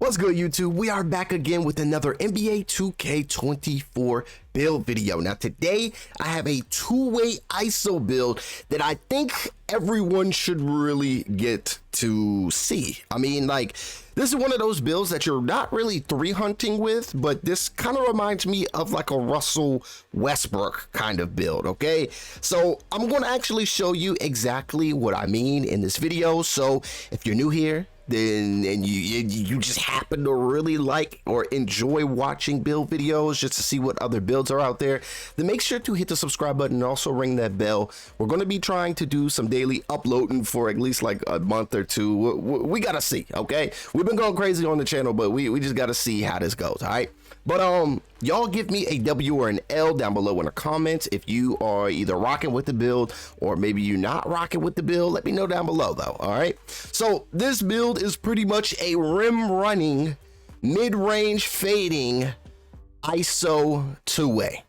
What's good, YouTube? We are back again with another NBA 2K24 build video. Now today I have a two-way ISO build that I think everyone should really get to see. I mean, like, this is one of those builds that you're not really three hunting with, but this kind of reminds me of like a Russell Westbrook kind of build, okay? So I'm going to actually show you exactly what I mean in this video. So if you're new here, then and you just happen to really like or enjoy watching build videos just to see what other builds are out there, then make sure to hit the subscribe button and also ring that bell. We're going to be trying to do some daily uploading for at least like a month or two. We gotta see, okay? We've been going crazy on the channel, but we just gotta see how this goes. All right, but y'all give me a W or an L down below in the comments if you are either rocking with the build or maybe you're not rocking with the build. Let me know down below though. All right, so this build is pretty much a rim running, mid-range fading ISO two-way.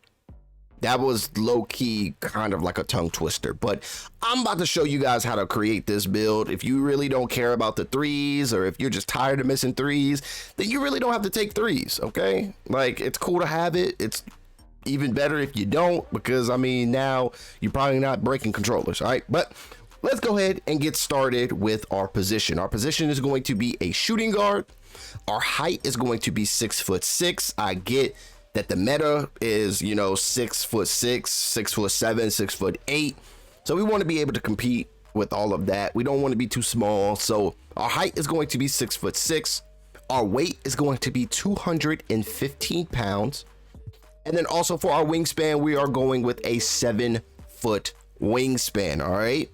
That was low-key kind of like a tongue twister, but I'm about to show you guys how to create this build. If you really don't care about the threes, or if you're just tired of missing threes, then you really don't have to take threes, okay? Like, it's cool to have it. It's even better if you don't, because I mean, now you're probably not breaking controllers, all right? But let's go ahead and get started with our position. Our position is going to be a shooting guard. Our height is going to be 6'6". I get that the meta is, you know, 6'6", 6'7", 6'8". So we want to be able to compete with all of that. We don't want to be too small. So our height is going to be 6'6". Our weight is going to be 215 pounds. And then also for our wingspan, we are going with a 7-foot wingspan. All right.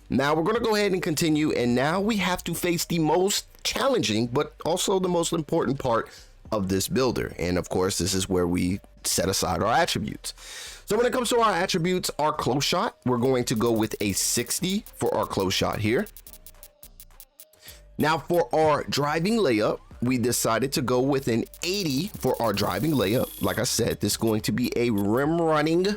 Now we're going to go ahead and continue. And now we have to face the most challenging, but also the most important part of this builder. And of course, this is where we set aside our attributes. So when it comes to our attributes, our close shot, we're going to go with a 60 for our close shot here. Now for our driving layup, we decided to go with an 80 for our driving layup. Like I said, this is going to be a rim running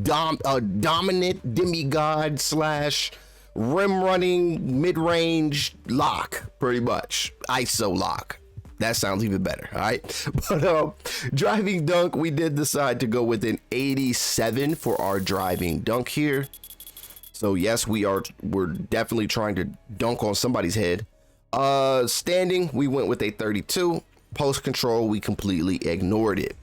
dominant demigod slash rim running mid-range lock, pretty much ISO lock. That sounds even better. All right, but driving dunk, we did decide to go with an 87 for our driving dunk here. So yes, we're definitely trying to dunk on somebody's head. Standing, we went with a 32. Post control, we completely ignored it.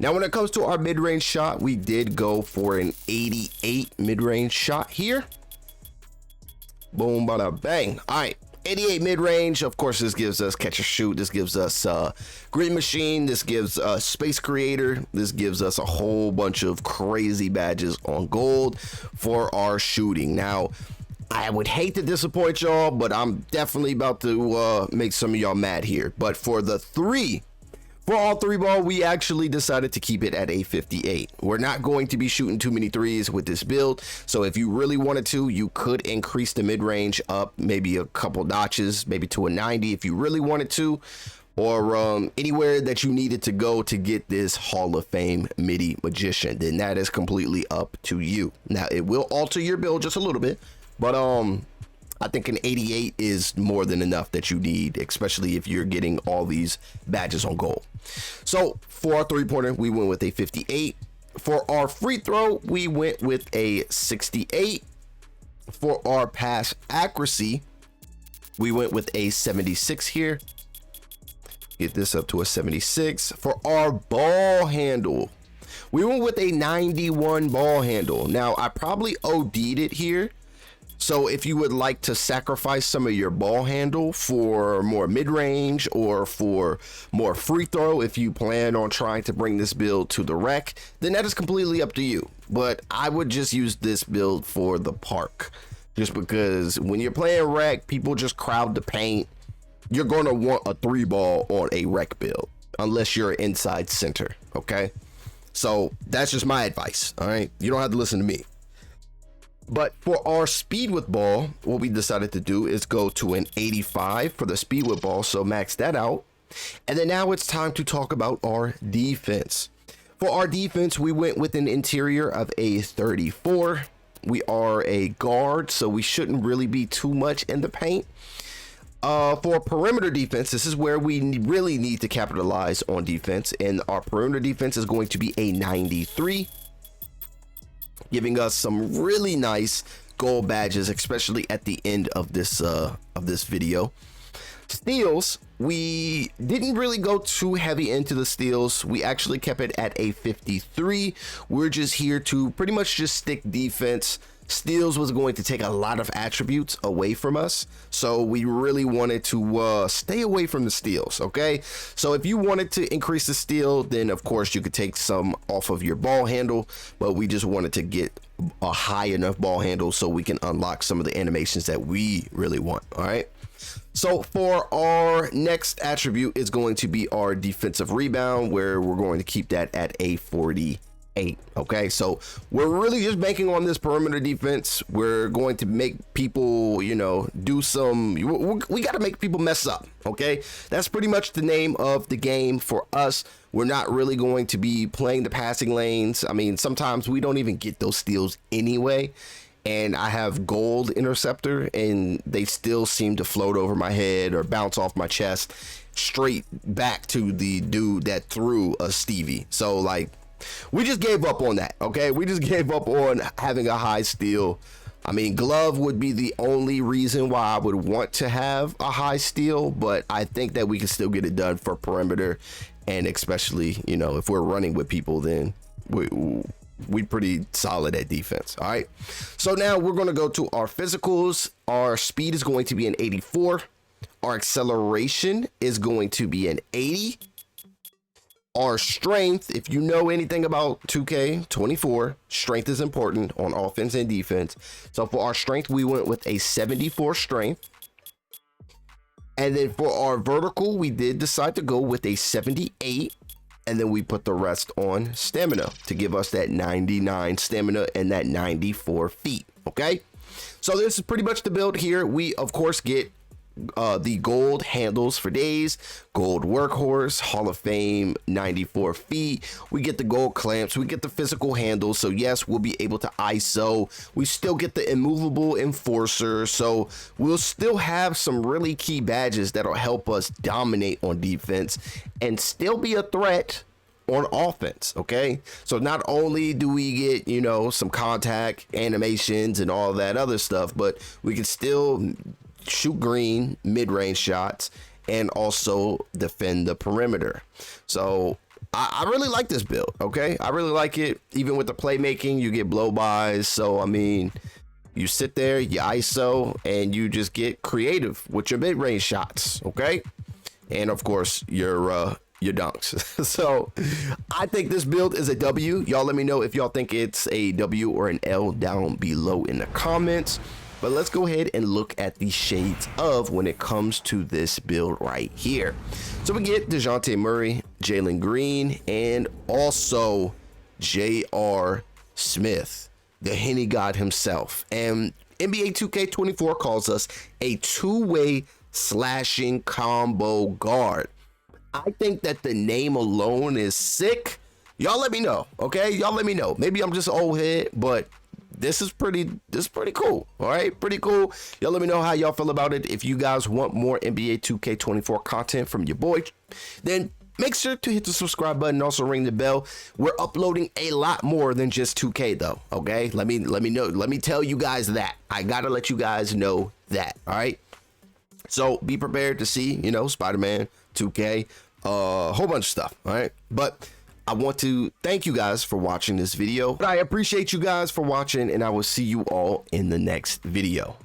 Now when it comes to our mid-range shot, we did go for an 88 mid-range shot here. Boom, bada bang. All right, 88 mid-range. Of course, this gives us catch or shoot. This gives us green machine. This gives us space creator. This gives us a whole bunch of crazy badges on gold for our shooting. Now I would hate to disappoint y'all, but I'm definitely about to make some of y'all mad here. But for the three, for all three ball, we actually decided to keep it at a 58. We're not going to be shooting too many threes with this build. So if you really wanted to, you could increase the mid-range up maybe a couple notches, maybe to a 90 if you really wanted to, or anywhere that you needed to go to get this Hall of Fame MIDI magician. Then that is completely up to you. Now it will alter your build just a little bit, but I think an 88 is more than enough that you need, especially if you're getting all these badges on gold. So for our three-pointer, we went with a 58. For our free throw, we went with a 68. For our pass accuracy, we went with a 76 here. Get this up to a 76. For our ball handle, we went with a 91 ball handle. Now I probably OD'd it here. So if you would like to sacrifice some of your ball handle for more mid-range or for more free throw, if you plan on trying to bring this build to the rec, then that is completely up to you. But I would just use this build for the park, just because when you're playing rec, people just crowd the paint. You're going to want a three ball on a rec build unless you're inside center. Okay, so that's just my advice. All right, you don't have to listen to me. But for our speed with ball, what we decided to do is go to an 85 for the speed with ball. So max that out. And then now it's time to talk about our defense. For our defense, we went with an interior of a 34. We are a guard, so we shouldn't really be too much in the paint. For perimeter defense, this is where we really need to capitalize on defense, and our perimeter defense is going to be a 93, giving us some really nice gold badges, especially at the end of this video. Steals, we didn't really go too heavy into the steals. We actually kept it at a 53. We're just here to pretty much just stick defense. Steals was going to take a lot of attributes away from us, so we really wanted to stay away from the steals. Okay, so if you wanted to increase the steal, then of course you could take some off of your ball handle, but we just wanted to get a high enough ball handle so we can unlock some of the animations that we really want. All right, so for our next attribute is going to be our defensive rebound, where we're going to keep that at a 48. Okay, so we're really just banking on this perimeter defense. We're going to make people, you know, do some, we got to make people mess up. Okay, that's pretty much the name of the game for us. We're not really going to be playing the passing lanes. I mean, sometimes we don't even get those steals anyway, and I have gold interceptor and they still seem to float over my head or bounce off my chest straight back to the dude that threw a Stevie. So like, we just gave up on that. Okay, we just gave up on having a high steal. I mean, glove would be the only reason why I would want to have a high steal, but I think that we can still get it done for perimeter, and especially, you know, if we're running with people, then we pretty solid at defense. All right, so now we're going to go to our physicals. Our speed is going to be an 84. Our acceleration is going to be an 80. Our strength, if you know anything about 2K24, strength is important on offense and defense. So for our strength, we went with a 74 strength. And then for our vertical, we did decide to go with a 78. And then we put the rest on stamina to give us that 99 stamina and that 94 feet. Okay, so this is pretty much the build here. We, of course, get the gold handles for days, gold workhorse, Hall of Fame 94 feet. We get the gold clamps, we get the physical handles. So yes, we'll be able to ISO. We still get the immovable enforcer, so we'll still have some really key badges that'll help us dominate on defense and still be a threat on offense. Okay, so not only do we get, you know, some contact animations and all that other stuff, but we can still shoot green mid-range shots and also defend the perimeter. So I really like this build. Okay, I really like it. Even with the playmaking, you get blow-bys. So I mean, you sit there, you ISO, and you just get creative with your mid-range shots. Okay, and of course your dunks. So I think this build is a W. Y'all let me know if y'all think it's a W or an L down below in the comments. But let's go ahead and look at the shades of when it comes to this build right here. So we get DeJounte Murray, Jalen Green, and also J.R. Smith, the Henny God himself. And NBA 2K24 calls us a two-way slashing combo guard. I think that the name alone is sick. Y'all let me know, okay? Y'all let me know. Maybe I'm just old head, but this is pretty cool. All right, pretty cool. Y'all let me know how y'all feel about it. If you guys want more NBA 2K24 content from your boy, then make sure to hit the subscribe button and also ring the bell. We're uploading a lot more than just 2K though. Okay, let me know. Let me tell you guys that. I gotta let you guys know that. All right. So be prepared to see, you know, Spider-Man, 2K, a whole bunch of stuff. All right, but I want to thank you guys for watching this video. I appreciate you guys for watching, and I will see you all in the next video.